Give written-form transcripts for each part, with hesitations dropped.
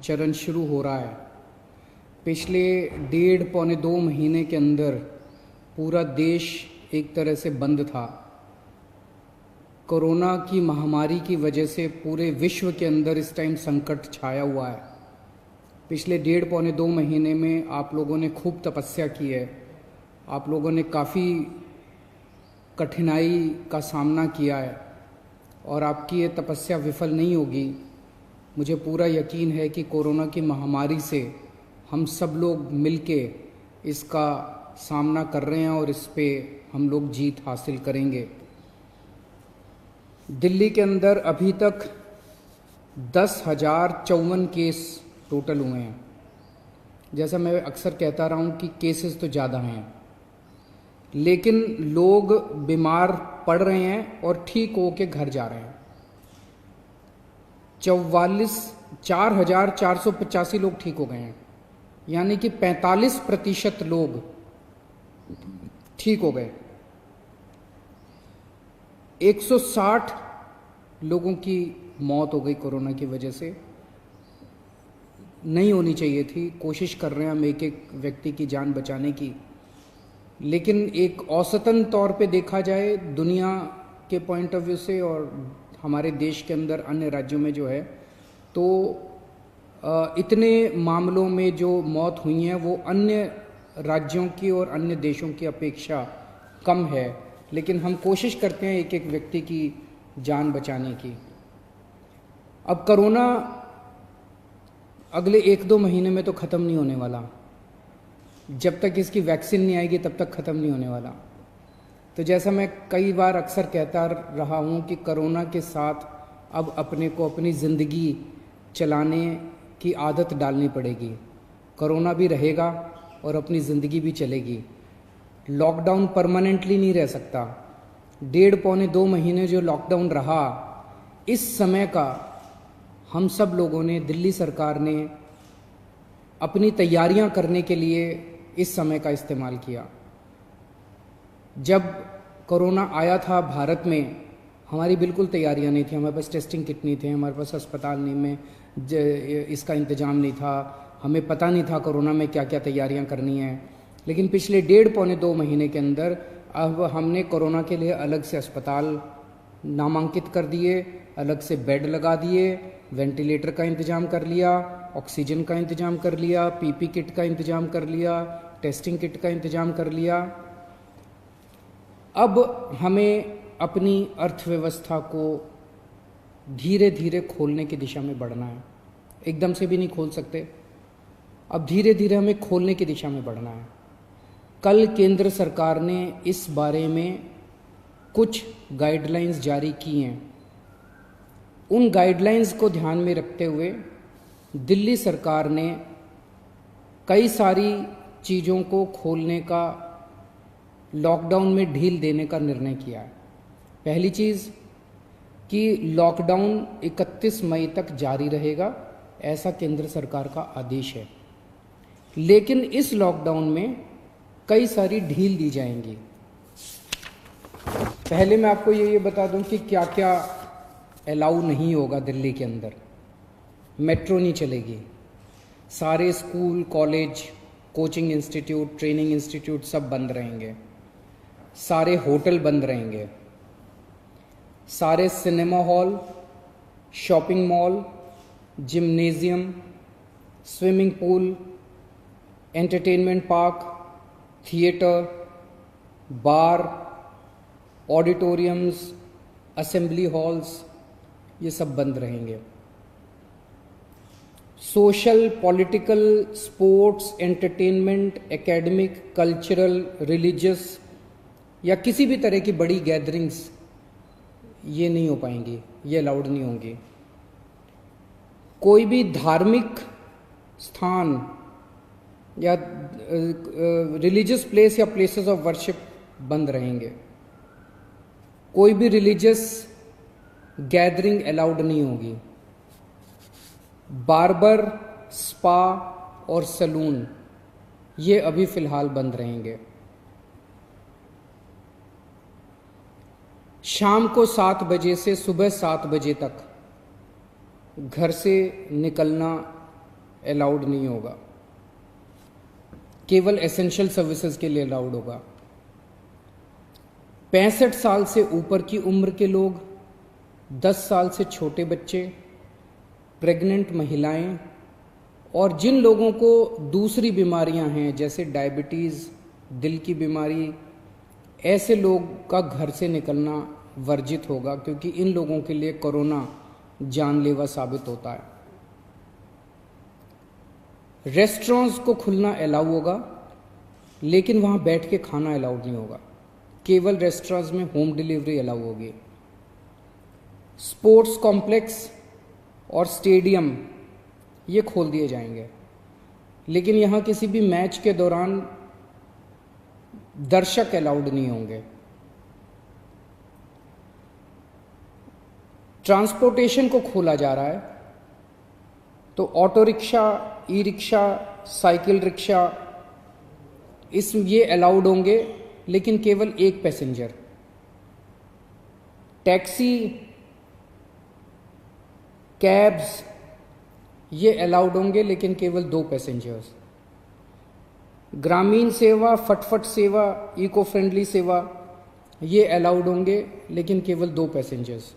चरण शुरू हो रहा है। पिछले 1.5-2 महीने के अंदर पूरा देश एक तरह से बंद था। कोरोना की महामारी की वजह से पूरे विश्व के अंदर इस टाइम संकट छाया हुआ है। पिछले 1.5-2 महीने में आप लोगों ने खूब तपस्या की है, आप लोगों ने काफ़ी कठिनाई का सामना किया है और आपकी ये तपस्या विफल नहीं होगी। मुझे पूरा यकीन है कि कोरोना की महामारी से हम सब लोग मिलके इसका सामना कर रहे हैं और इस पे हम लोग जीत हासिल करेंगे। दिल्ली के अंदर अभी तक 10,054 केस टोटल हुए हैं। जैसा मैं अक्सर कहता रहा हूँ कि केसेस तो ज़्यादा हैं, लेकिन लोग बीमार पड़ रहे हैं और ठीक होके घर जा रहे हैं। 4,485 लोग ठीक हो गए हैं, यानी कि 45% लोग ठीक हो गए। 160 लोगों की मौत हो गई कोरोना की वजह से। नहीं होनी चाहिए थी, कोशिश कर रहे हैं हम एक एक व्यक्ति की जान बचाने की, लेकिन एक औसतन तौर पे देखा जाए दुनिया के पॉइंट ऑफ व्यू से और हमारे देश के अंदर अन्य राज्यों में जो है, तो इतने मामलों में जो मौत हुई हैं वो अन्य राज्यों की और अन्य देशों की अपेक्षा कम है। लेकिन हम कोशिश करते हैं एक एक व्यक्ति की जान बचाने की। अब कोरोना अगले 1-2 महीने में तो ख़त्म नहीं होने वाला। जब तक इसकी वैक्सीन नहीं आएगी तब तक ख़त्म नहीं होने वाला। तो जैसा मैं कई बार अक्सर कहता रहा हूँ कि कोरोना के साथ अब अपने को अपनी ज़िंदगी चलाने की आदत डालनी पड़ेगी। कोरोना भी रहेगा और अपनी ज़िंदगी भी चलेगी। लॉकडाउन परमानेंटली नहीं रह सकता। 1.5-2 महीने जो लॉकडाउन रहा, इस समय का हम सब लोगों ने, दिल्ली सरकार ने अपनी तैयारियां करने के लिए इस समय का इस्तेमाल किया। जब कोरोना आया था भारत में, हमारी बिल्कुल तैयारियां नहीं थी। हमारे पास टेस्टिंग किट नहीं थे, हमारे पास अस्पताल नहीं में इसका इंतज़ाम नहीं था, हमें पता नहीं था कोरोना में क्या क्या तैयारियां करनी है। लेकिन पिछले 1.5-2 महीने के अंदर अब हमने कोरोना के लिए अलग से अस्पताल नामांकित कर दिए, अलग से बेड लगा दिए, वेंटिलेटर का इंतज़ाम कर लिया, ऑक्सीजन का इंतज़ाम कर लिया, पीपी किट का इंतज़ाम कर लिया, टेस्टिंग किट का इंतज़ाम कर लिया। अब हमें अपनी अर्थव्यवस्था को धीरे धीरे खोलने की दिशा में बढ़ना है। एकदम से भी नहीं खोल सकते, अब धीरे धीरे हमें खोलने की दिशा में बढ़ना है। कल केंद्र सरकार ने इस बारे में कुछ गाइडलाइंस जारी की हैं। उन गाइडलाइंस को ध्यान में रखते हुए दिल्ली सरकार ने कई सारी चीज़ों को खोलने का, लॉकडाउन में ढील देने का निर्णय किया है। पहली चीज़ कि लॉकडाउन 31 मई तक जारी रहेगा, ऐसा केंद्र सरकार का आदेश है। लेकिन इस लॉकडाउन में कई सारी ढील दी जाएंगी। पहले मैं आपको ये बता दूं कि क्या क्या अलाउ नहीं होगा दिल्ली के अंदर। मेट्रो नहीं चलेगी, सारे school, college, coaching institute, training institute सब बंद रहेंगे, सारे होटल बंद रहेंगे, सारे cinema hall, shopping mall, gymnasium, swimming pool, entertainment park, theatre, bar, auditoriums, assembly halls, ये सब बंद रहेंगे। Social, political, sports, entertainment, academic, cultural, religious या किसी भी तरह की बड़ी गैदरिंग्स ये नहीं हो पाएंगी, ये अलाउड नहीं होंगी। कोई भी धार्मिक स्थान या रिलीजियस प्लेस या प्लेसेस ऑफ वर्शिप बंद रहेंगे। कोई भी रिलीजियस गैदरिंग अलाउड नहीं होगी। बार्बर, स्पा और सलून ये अभी फ़िलहाल बंद रहेंगे। शाम को 7 बजे से सुबह 7 बजे तक घर से निकलना अलाउड नहीं होगा, केवल एसेंशियल सर्विसेज के लिए अलाउड होगा। 65 साल से ऊपर की उम्र के लोग, 10 साल से छोटे बच्चे, प्रेग्नेंट महिलाएं और जिन लोगों को दूसरी बीमारियां हैं जैसे डायबिटीज़, दिल की बीमारी, ऐसे लोग का घर से निकलना वर्जित होगा, क्योंकि इन लोगों के लिए कोरोना जानलेवा साबित होता है। रेस्टोरेंट्स को खुलना अलाउ होगा, लेकिन वहाँ बैठ के खाना अलाउड नहीं होगा, केवल रेस्टोरेंट्स में होम डिलीवरी अलाउ होगी। स्पोर्ट्स कॉम्प्लेक्स और स्टेडियम ये खोल दिए जाएंगे, लेकिन यहाँ किसी भी मैच के दौरान दर्शक अलाउड नहीं होंगे। ट्रांसपोर्टेशन को खोला जा रहा है, तो auto rickshaw, e rickshaw, cycle rickshaw ये अलाउड होंगे, लेकिन केवल एक पैसेंजर। टैक्सी, कैब्स ये अलाउड होंगे, लेकिन केवल 2 पैसेंजर्स। ग्रामीण सेवा, फटफट सेवा, इको फ्रेंडली सेवा ये अलाउड होंगे, लेकिन केवल 2 पैसेंजर्स।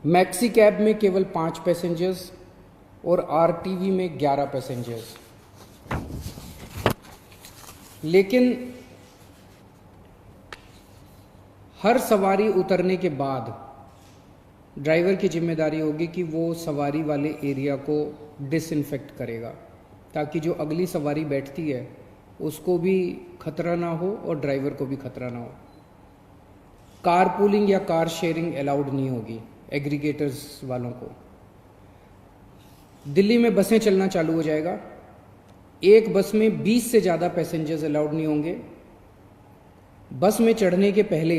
मैक्सी कैब में केवल 5 पैसेंजर्स और आरटीवी में 11 पैसेंजर्स। लेकिन हर सवारी उतरने के बाद ड्राइवर की जिम्मेदारी होगी कि वो सवारी वाले एरिया को डिसइंफेक्ट करेगा, ताकि जो अगली सवारी बैठती है उसको भी खतरा ना हो और ड्राइवर को भी खतरा ना हो। कार पूलिंग या कार शेयरिंग अलाउड नहीं होगी एग्रीगेटर्स वालों को। दिल्ली में बसें चलना चालू हो जाएगा। एक बस में 20 से ज़्यादा पैसेंजर्स अलाउड नहीं होंगे। बस में चढ़ने के पहले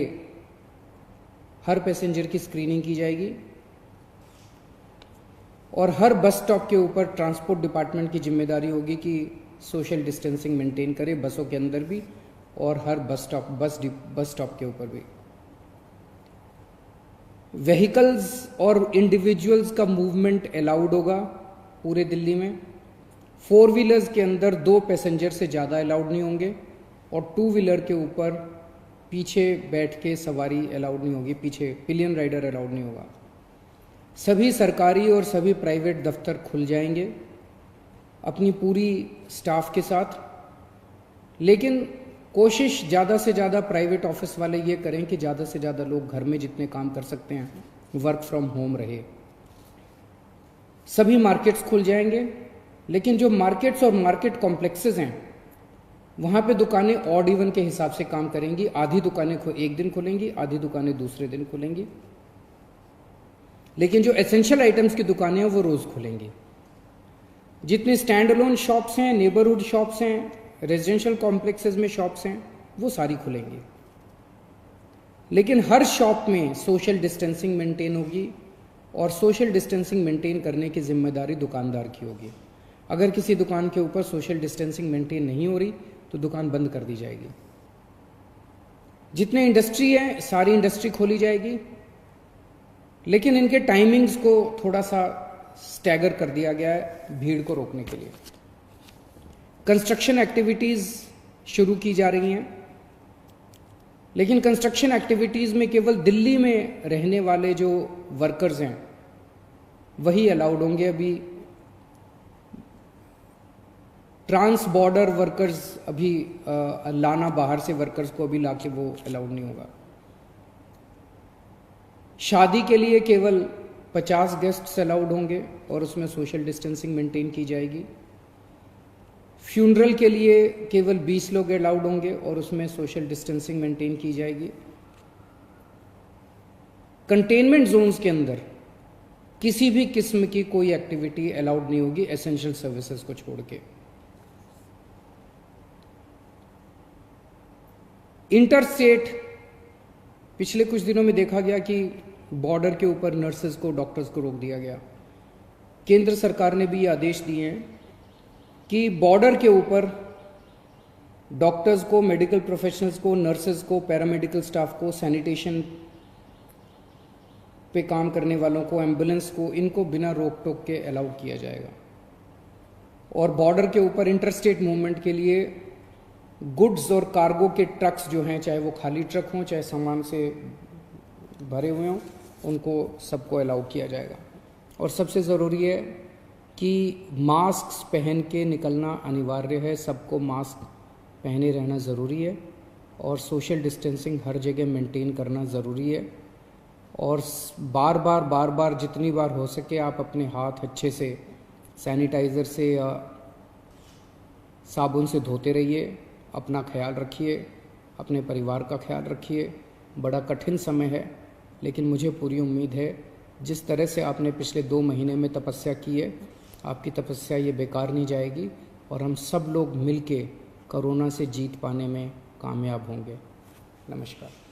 हर पैसेंजर की स्क्रीनिंग की जाएगी और हर बस स्टॉप के ऊपर ट्रांसपोर्ट डिपार्टमेंट की जिम्मेदारी होगी कि सोशल डिस्टेंसिंग मेंटेन करे, बसों के अंदर भी और हर बस स्टॉप के ऊपर भी। व्हीकल्स और इंडिविजुअल्स का मूवमेंट अलाउड होगा पूरे दिल्ली में। 4 व्हीलर्स के अंदर 2 पैसेंजर से ज़्यादा अलाउड नहीं होंगे और 2 व्हीलर के ऊपर पीछे बैठ के सवारी अलाउड नहीं होगी, पीछे पिलियन राइडर अलाउड नहीं होगा। सभी सरकारी और सभी प्राइवेट दफ्तर खुल जाएंगे अपनी पूरी स्टाफ के साथ, लेकिन कोशिश ज़्यादा से ज़्यादा प्राइवेट ऑफिस वाले ये करें कि ज़्यादा से ज़्यादा लोग घर में जितने काम कर सकते हैं वर्क फ्रॉम होम रहे। सभी मार्केट्स खुल जाएंगे, लेकिन जो मार्केट्स और मार्केट कॉम्प्लेक्सेस हैं वहाँ पे दुकानें ऑड इवन के हिसाब से काम करेंगी। आधी दुकानें एक दिन खुलेंगी, आधी दुकानें दूसरे दिन खुलेंगी, लेकिन जो एसेंशियल आइटम्स की दुकानें हैं वो रोज़ खुलेंगी। जितने स्टैंड अलोन शॉप्स हैं, नेबरहुड शॉप्स हैं, रेजिडेंशियल कॉम्प्लेक्सेस में शॉप्स हैं, वो सारी खुलेंगी, लेकिन हर शॉप में सोशल डिस्टेंसिंग मेंटेन होगी और सोशल डिस्टेंसिंग मेंटेन करने की जिम्मेदारी दुकानदार की होगी। अगर किसी दुकान के ऊपर सोशल डिस्टेंसिंग मेंटेन नहीं हो रही तो दुकान बंद कर दी जाएगी। जितने इंडस्ट्री है सारी इंडस्ट्री खोली जाएगी, लेकिन इनके टाइमिंग्स को थोड़ा सा स्टैगर कर दिया गया है भीड़ को रोकने के लिए। कंस्ट्रक्शन एक्टिविटीज़ शुरू की जा रही हैं, लेकिन कंस्ट्रक्शन एक्टिविटीज़ में केवल दिल्ली में रहने वाले जो वर्कर्स हैं वही अलाउड होंगे। अभी ट्रांस बॉर्डर वर्कर्स अभी लाना, बाहर से वर्कर्स को अभी लाके वो अलाउड नहीं होगा। शादी के लिए केवल 50 गेस्ट्स अलाउड होंगे और उसमें सोशल डिस्टेंसिंग मेंटेन की जाएगी। फ्यूनरल के लिए केवल 20 लोग अलाउड होंगे और उसमें सोशल डिस्टेंसिंग मेंटेन की जाएगी। कंटेनमेंट जोन्स के अंदर किसी भी किस्म की कोई एक्टिविटी अलाउड नहीं होगी एसेंशियल सर्विसेज को छोड़ के। इंटरस्टेट पिछले कुछ दिनों में देखा गया कि बॉर्डर के ऊपर नर्सेज को, डॉक्टर्स को रोक दिया गया। केंद्र सरकार ने भी ये आदेश दिए हैं कि बॉर्डर के ऊपर डॉक्टर्स को, मेडिकल प्रोफेशनल्स को, नर्सेज को, पैरामेडिकल स्टाफ को, सैनिटेशन पे काम करने वालों को, एम्बुलेंस को, इनको बिना रोक टोक के अलाउ किया जाएगा। और बॉर्डर के ऊपर इंटरस्टेट मूवमेंट के लिए गुड्स और कार्गो के ट्रक्स जो हैं, चाहे वो खाली ट्रक हों चाहे सामान से भरे हुए हों, उनको सबको अलाउ किया जाएगा। और सबसे ज़रूरी है कि मास्क पहन के निकलना अनिवार्य है, सबको मास्क पहने रहना ज़रूरी है और सोशल डिस्टेंसिंग हर जगह मेंटेन करना ज़रूरी है। और बार बार जितनी बार हो सके आप अपने हाथ अच्छे से सैनिटाइज़र से या साबुन से धोते रहिए। अपना ख्याल रखिए, अपने परिवार का ख्याल रखिए। बड़ा कठिन समय है, लेकिन मुझे पूरी उम्मीद है जिस तरह से आपने पिछले 2 महीने में तपस्या की है, आपकी तपस्या ये बेकार नहीं जाएगी और हम सब लोग मिलके कोरोना से जीत पाने में कामयाब होंगे। नमस्कार।